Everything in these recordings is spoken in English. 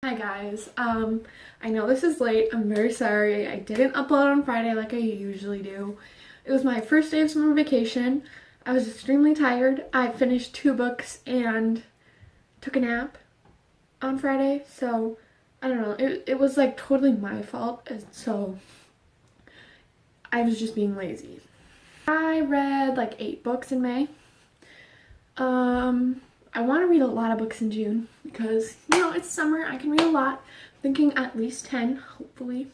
Hi guys, I know this is late. I'm very sorry. I didn't upload on Friday like I usually do. It was my first day of summer vacation. I was extremely tired. I finished 2 books and took a nap on Friday, so I don't know. It was like totally my fault, and so I was just being lazy. I read like 8 books in May. I want to read a lot of books in June because, you know, it's summer. I can read a lot. I'm thinking at least 10, hopefully.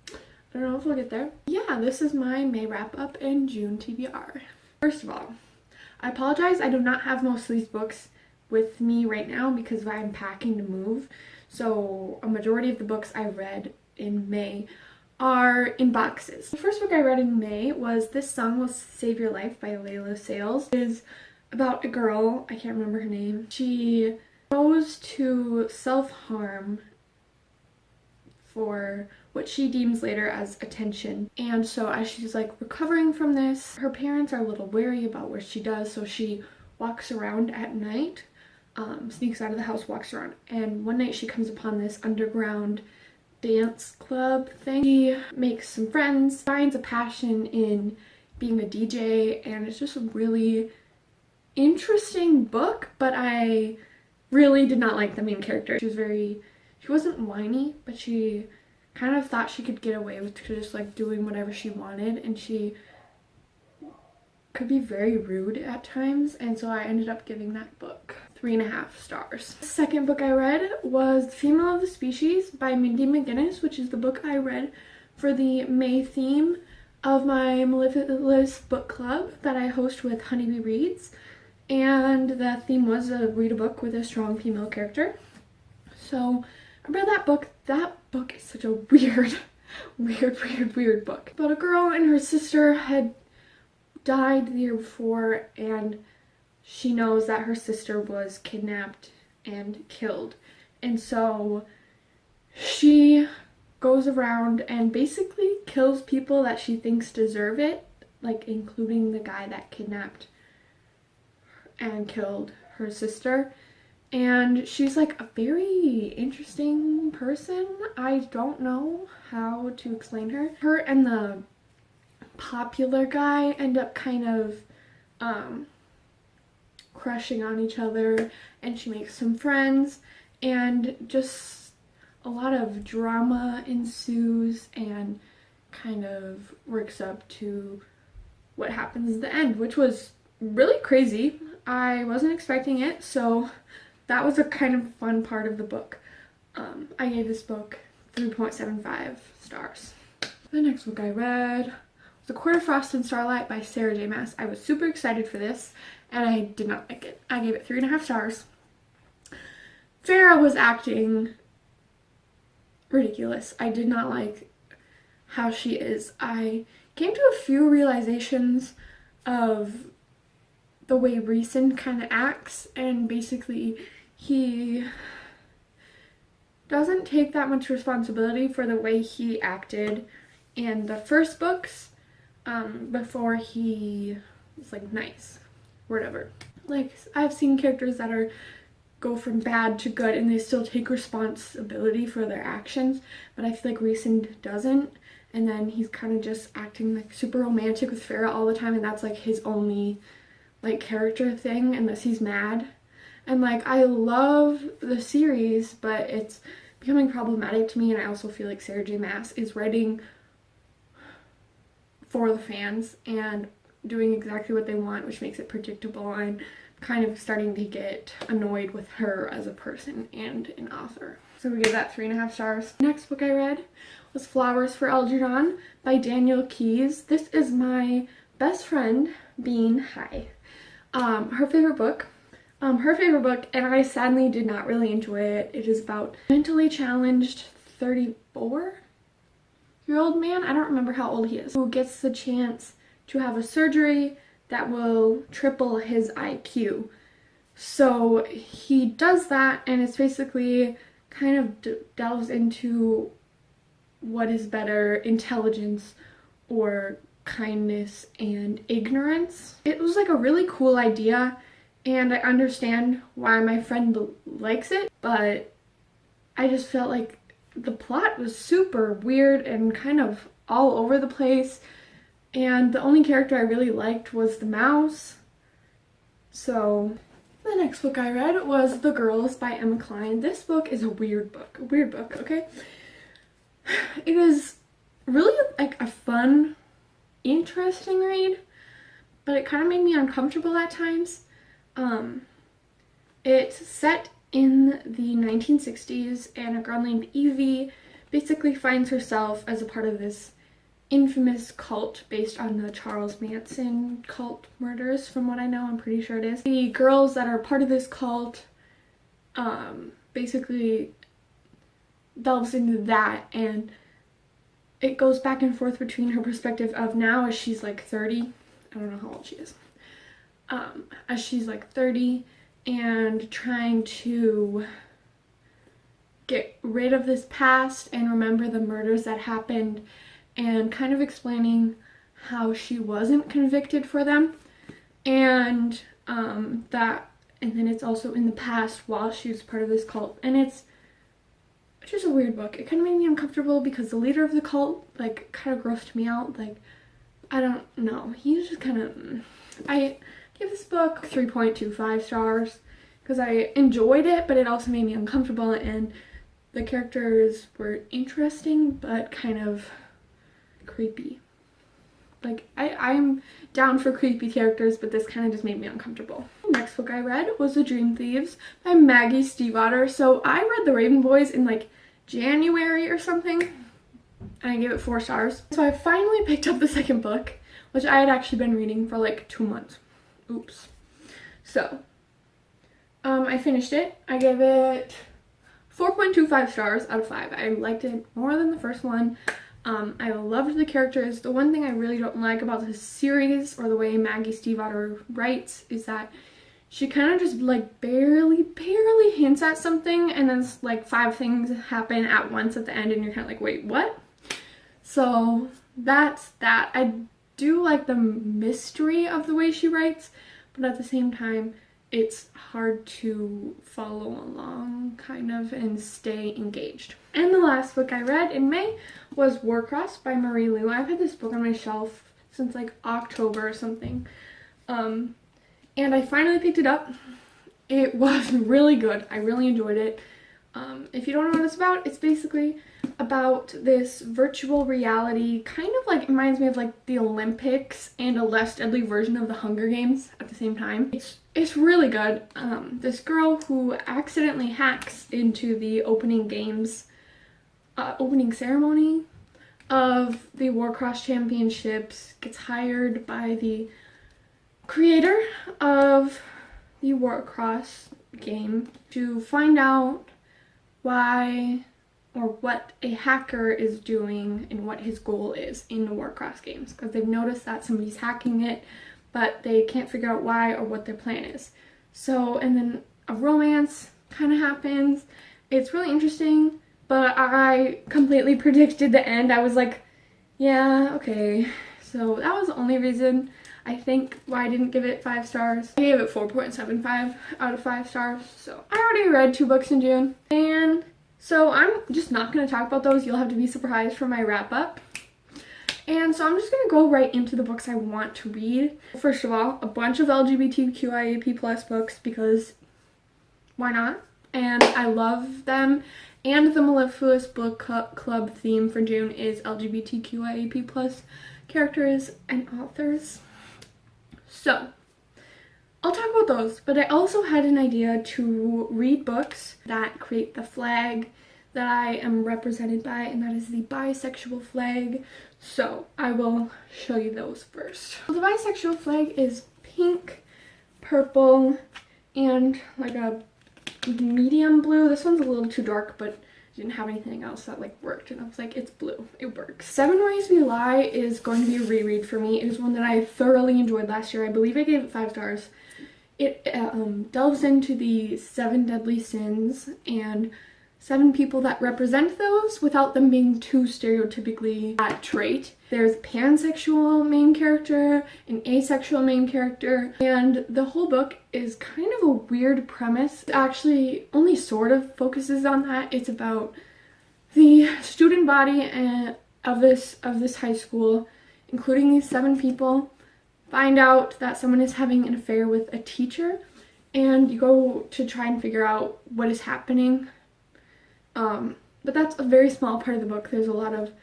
I don't know if we'll get there. Yeah, this is my May wrap up and June TBR. First of all, I apologize. I do not have most of these books with me right now because I'm packing to move. So a majority of the books I read in May are in boxes. The first book I read in May was This Song Will Save Your Life by Layla Sales. It is about a girl, I can't remember her name. She goes to self-harm for what she deems later as attention. And so as she's like recovering from this, her parents are a little wary about what she does, so she walks around at night, sneaks out of the house, walks around. And one night she comes upon this underground dance club thing. She makes some friends, finds a passion in being a DJ, and it's just a really interesting book, but I really did not like the main character. She wasn't whiny, but she kind of thought she could get away with just like doing whatever she wanted, and she could be very rude at times, and so I ended up giving that book 3.5 stars. The second book I read was Female of the Species by Mindy McGinnis, which is the book I read for the May theme of my Mellifluous book club that I host with Honeybee Reads. And the theme was read a book with a strong female character. So I read that book. That book is such a weird book. About a girl and her sister had died the year before, and she knows that her sister was kidnapped and killed. And so she goes around and basically kills people that she thinks deserve it, like including the guy that kidnapped and killed her sister. And she's like a very interesting person. I don't know how to explain her. Her and the popular guy end up kind of crushing on each other, and she makes some friends, and just a lot of drama ensues and kind of works up to what happens at the end, which was really crazy. I wasn't expecting it, so that was a kind of fun part of the book. I gave this book 3.75 stars. The next book I read was A Court of Frost and Starlight by Sarah J. Maas. I was super excited for this, and I did not like it. I gave it 3.5 stars. Farrah was acting ridiculous. I did not like how she is. I came to a few realizations of the way Reeson kind of acts, and basically he doesn't take that much responsibility for the way he acted in the first books before he was like nice, whatever. Like, I've seen characters that go from bad to good and they still take responsibility for their actions, but I feel like Reeson doesn't, and then he's kind of just acting like super romantic with Farrah all the time, and that's like his only like character thing unless he's mad. And like, I love the series, but it's becoming problematic to me, and I also feel like Sarah J. Maas is writing for the fans and doing exactly what they want, which makes it predictable. I'm kind of starting to get annoyed with her as a person and an author. So we give that 3.5 stars. Next book I read was Flowers for Algernon by Daniel Keyes. This is my best friend, Bean. Hi. Her favorite book, and I sadly did not really enjoy it. It is about a mentally challenged 34-year-old man, I don't remember how old he is, who gets the chance to have a surgery that will triple his IQ. So he does that, and it's basically kind of delves into what is better, intelligence or kindness and ignorance. It was like a really cool idea, and I understand why my friend likes it, but I just felt like the plot was super weird and kind of all over the place, and the only character I really liked was the mouse. So the next book I read was The Girls by Emma Cline. This book is a weird book, okay? It is really like a fun, interesting read, but it kind of made me uncomfortable at times. It's set in the 1960s, and a girl named Evie basically finds herself as a part of this infamous cult based on the Charles Manson cult murders, from what I know. I'm pretty sure it is. The girls that are part of this cult basically delves into that, and it goes back and forth between her perspective of now as she's like 30. I don't know how old she is. As she's like 30 and trying to get rid of this past and remember the murders that happened, and kind of explaining how she wasn't convicted for them, and then it's also in the past while she was part of this cult. And it's just a weird book. It kind of made me uncomfortable because the leader of the cult like kind of grossed me out. Like, I don't know, he's just kind of, I give this book 3.25 stars because I enjoyed it, but it also made me uncomfortable, and the characters were interesting but kind of creepy. Like, I'm down for creepy characters, but this kind of just made me uncomfortable. The next book I read was The Dream Thieves by Maggie Stiefvater. So I read The Raven Boys in like January or something, and I gave it 4 stars. So I finally picked up the second book, which I had actually been reading for like 2 months. Oops. So, I finished it. I gave it 4.25 stars out of 5. I liked it more than the first one. I loved the characters. The one thing I really don't like about this series, or the way Maggie Stiefvater writes, is that she kind of just like barely hints at something, and then like 5 things happen at once at the end, and you're kind of like, wait, what? So that's that. I do like the mystery of the way she writes, but at the same time, it's hard to follow along kind of and stay engaged. And the last book I read in May was Warcross by Marie Lu. I've had this book on my shelf since like October or something. And I finally picked it up. It was really good. I really enjoyed it. If you don't know what it's about, it's basically about this virtual reality, kind of like, it reminds me of like the Olympics and a less deadly version of the Hunger Games at the same time. It's really good. This girl who accidentally hacks into the opening ceremony of the Warcross Championships gets hired by the creator of the Warcross game to find out why or what a hacker is doing and what his goal is in the Warcross games, because they've noticed that somebody's hacking it, but they can't figure out why or what their plan is. So, and then a romance kind of happens. It's really interesting, but I completely predicted the end. I was like, yeah, okay. So that was the only reason I think why I didn't give it 5 stars. I gave it 4.75 out of 5 stars. So I already read 2 books in June, and so I'm just not going to talk about those. You'll have to be surprised for my wrap up. And so I'm just going to go right into the books I want to read. First of all, a bunch of LGBTQIAP+ books, because why not? And I love them. And the Mellifluous Book Club theme for June is LGBTQIAP+ characters and authors. So I'll talk about those, but I also had an idea to read books that create the flag that I am represented by, and that is the bisexual flag. So I will show you those first. So the bisexual flag is pink, purple, and like a medium blue. This one's a little too dark, but didn't have anything else that like worked, and I was like, it's blue, it works. 7 Ways We Lie is going to be a reread for me. It is one that I thoroughly enjoyed last year. I believe I gave it 5 stars. It delves into the 7 deadly sins and 7 people that represent those without them being too stereotypically that trait. There's a pansexual main character, an asexual main character, and the whole book is kind of a weird premise. It actually only sort of focuses on that. It's about the student body of this high school, including these 7 people, find out that someone is having an affair with a teacher, and you go to try and figure out what is happening. But that's a very small part of the book. There's a lot of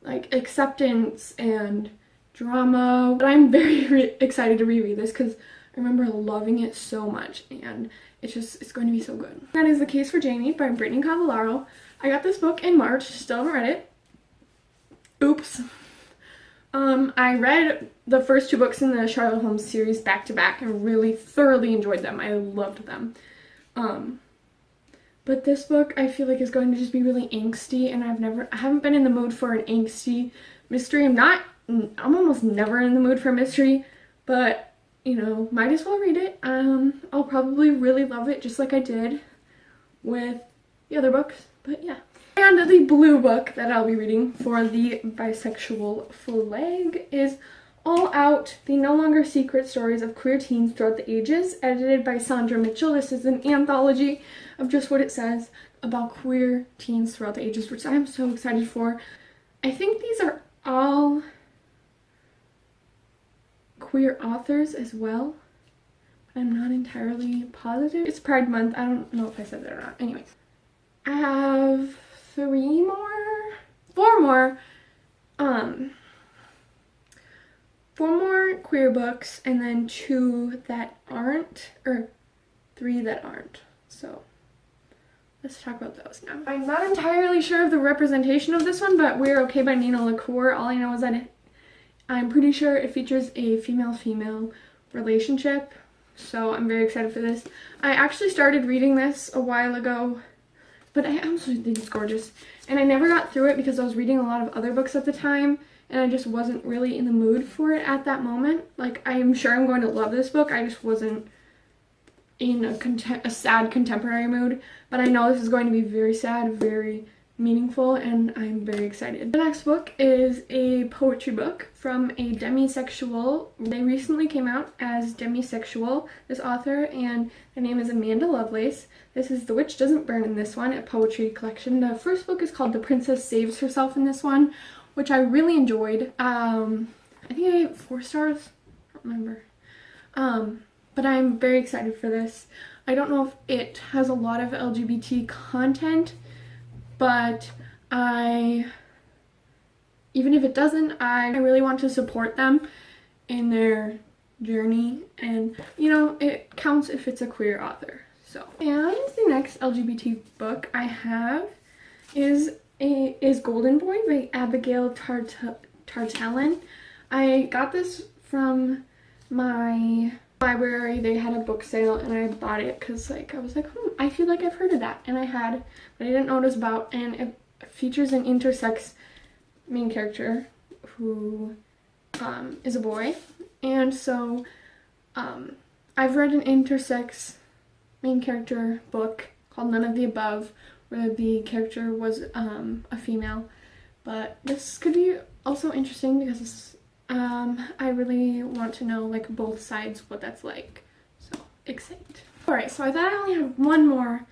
like acceptance and drama. But I'm very excited to reread this because I remember loving it so much, and it's going to be so good. That is The Case for Jamie by Brittany Cavallaro. I got this book in March, still haven't read it. Oops. I read the first 2 books in the Sherlock Holmes series back to back and really thoroughly enjoyed them. I loved them. But this book I feel like is going to just be really angsty, and I haven't been in the mood for an angsty mystery. I'm almost never in the mood for a mystery, but you know, might as well read it. I'll probably really love it just like I did with the other books, but yeah. And the blue book that I'll be reading for the bisexual flag is All Out, the No Longer Secret Stories of Queer Teens Throughout the Ages, edited by Sandra Mitchell. This is an anthology of just what it says about queer teens throughout the ages, which I'm so excited for. I think these are all queer authors as well, but I'm not entirely positive. It's Pride Month. I don't know if I said that or not. Anyways, I have 4 more queer books, and then 2 that aren't, or 3 that aren't. So let's talk about those now. I'm not entirely sure of the representation of this one, but We're Okay by Nina LaCour. All I know is that I'm pretty sure it features a female-female relationship, so I'm very excited for this. I actually started reading this a while ago, but I absolutely think it's gorgeous. And I never got through it because I was reading a lot of other books at the time, and I just wasn't really in the mood for it at that moment. Like, I'm sure I'm going to love this book, I just wasn't in a sad contemporary mood. But I know this is going to be very sad, very meaningful, and I'm very excited. The next book is a poetry book from a demisexual. They recently came out as demisexual, this author, and her name is Amanda Lovelace. This is The Witch Doesn't Burn in this one, a poetry collection. The first book is called The Princess Saves Herself in this one, which I really enjoyed. I think I gave 4 stars. I don't remember. But I'm very excited for this. I don't know if it has a lot of LGBT content, but even if it doesn't, I really want to support them in their journey, and you know, it counts if it's a queer author. So, and the next LGBT book I have is Golden Boy by Abigail Tartellin. I got this from my library. They had a book sale and I bought it because like I was like, I feel like I've heard of that, and I had, but I didn't know what it was about. And it features an intersex main character who is a boy, and so I've read an intersex main character book called None of the Above, where the character was a female, but this could be also interesting because I really want to know like both sides what that's like, so excited. Alright, so I thought I only had one more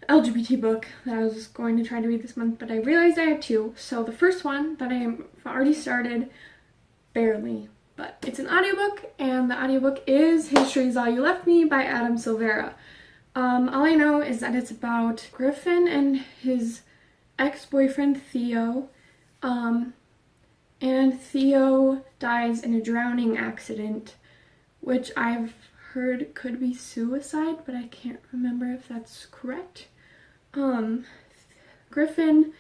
LGBT book that I was going to try to read this month, but I realized I had 2. So the first one that I've already started, barely, but it's an audiobook, and the audiobook is History Is All You Left Me by Adam Silvera. All I know is that it's about Griffin and his ex-boyfriend Theo, and Theo dies in a drowning accident, which I've heard could be suicide, but I can't remember if that's correct. Griffin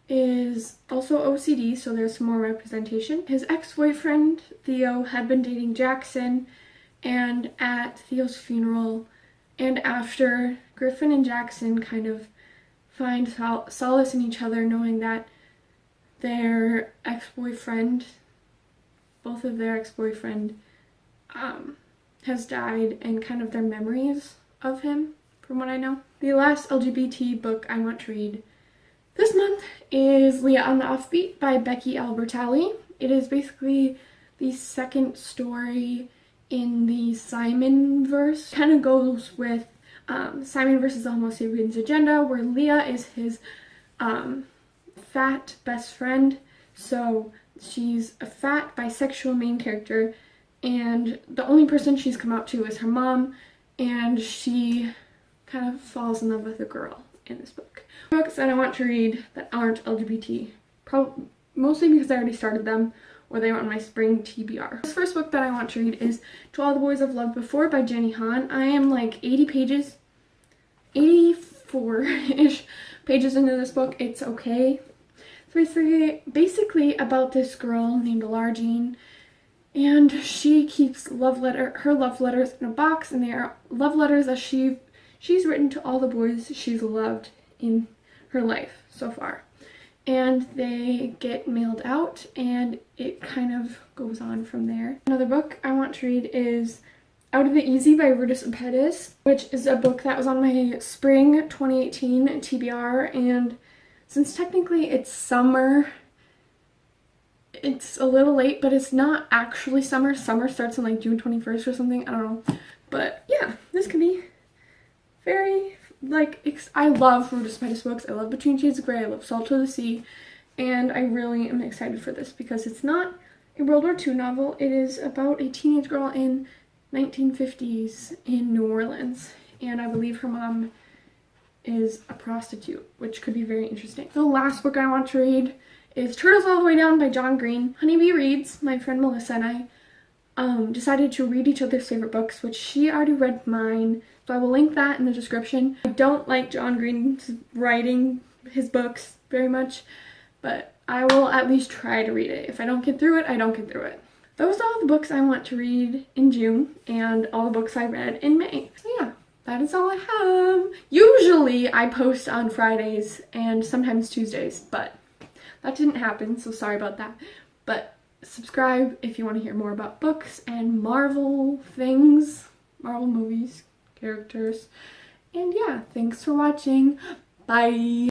is also OCD, so there's some more representation. His ex-boyfriend Theo had been dating Jackson, and at Theo's funeral and after, Griffin and Jackson kind of find solace in each other, knowing that their ex-boyfriend, both of their ex-boyfriend, has died, and kind of their memories of him, from what I know. The last LGBT book I want to read this month is Leah on the Offbeat by Becky Albertalli. It is basically the second story in the Simon verse. Kind of goes with Simon versus the Homo sapiens agenda, where Leah is his fat best friend. So she's a fat bisexual main character, and the only person she's come out to is her mom, and she kind of falls in love with a girl in this book. Books that I want to read that aren't LGBT, mostly because I already started them or they were on my spring TBR. This first book that I want to read is To All the Boys I've Loved Before by Jenny Han. I am like 84-ish pages into this book. It's okay. It's basically about this girl named Lara Jean, and she keeps her love letters in a box, and they are love letters that she's written to all the boys she's loved in her life so far. And they get mailed out, and it kind of goes on from there. Another book I want to read is Out of It Easy by Rudis Pettis, which is a book that was on my spring 2018 TBR, and since technically it's summer, it's a little late, but it's not actually summer. Summer starts on like June 21st or something, I don't know. But yeah, this could be very, I love Rudis Pettis books. I love Between Shades of Grey, I love Salt of the Sea, and I really am excited for this because it's not a World War II novel. It is about a teenage girl in 1950s in New Orleans, and I believe her mom is a prostitute, which could be very interesting. The last book I want to read is Turtles All the Way Down by John Green. Honeybee Reads, my friend Melissa and I decided to read each other's favorite books, which she already read mine, so I will link that in the description. I don't like John Green's writing, his books, very much, but I will at least try to read it. If I don't get through it, I don't get through it. Those are all the books I want to read in June, and all the books I read in May. So yeah, that is all I have. Usually I post on Fridays and sometimes Tuesdays, but that didn't happen, so sorry about that. But subscribe if you want to hear more about books and Marvel things, Marvel movies, characters. And yeah, thanks for watching. Bye.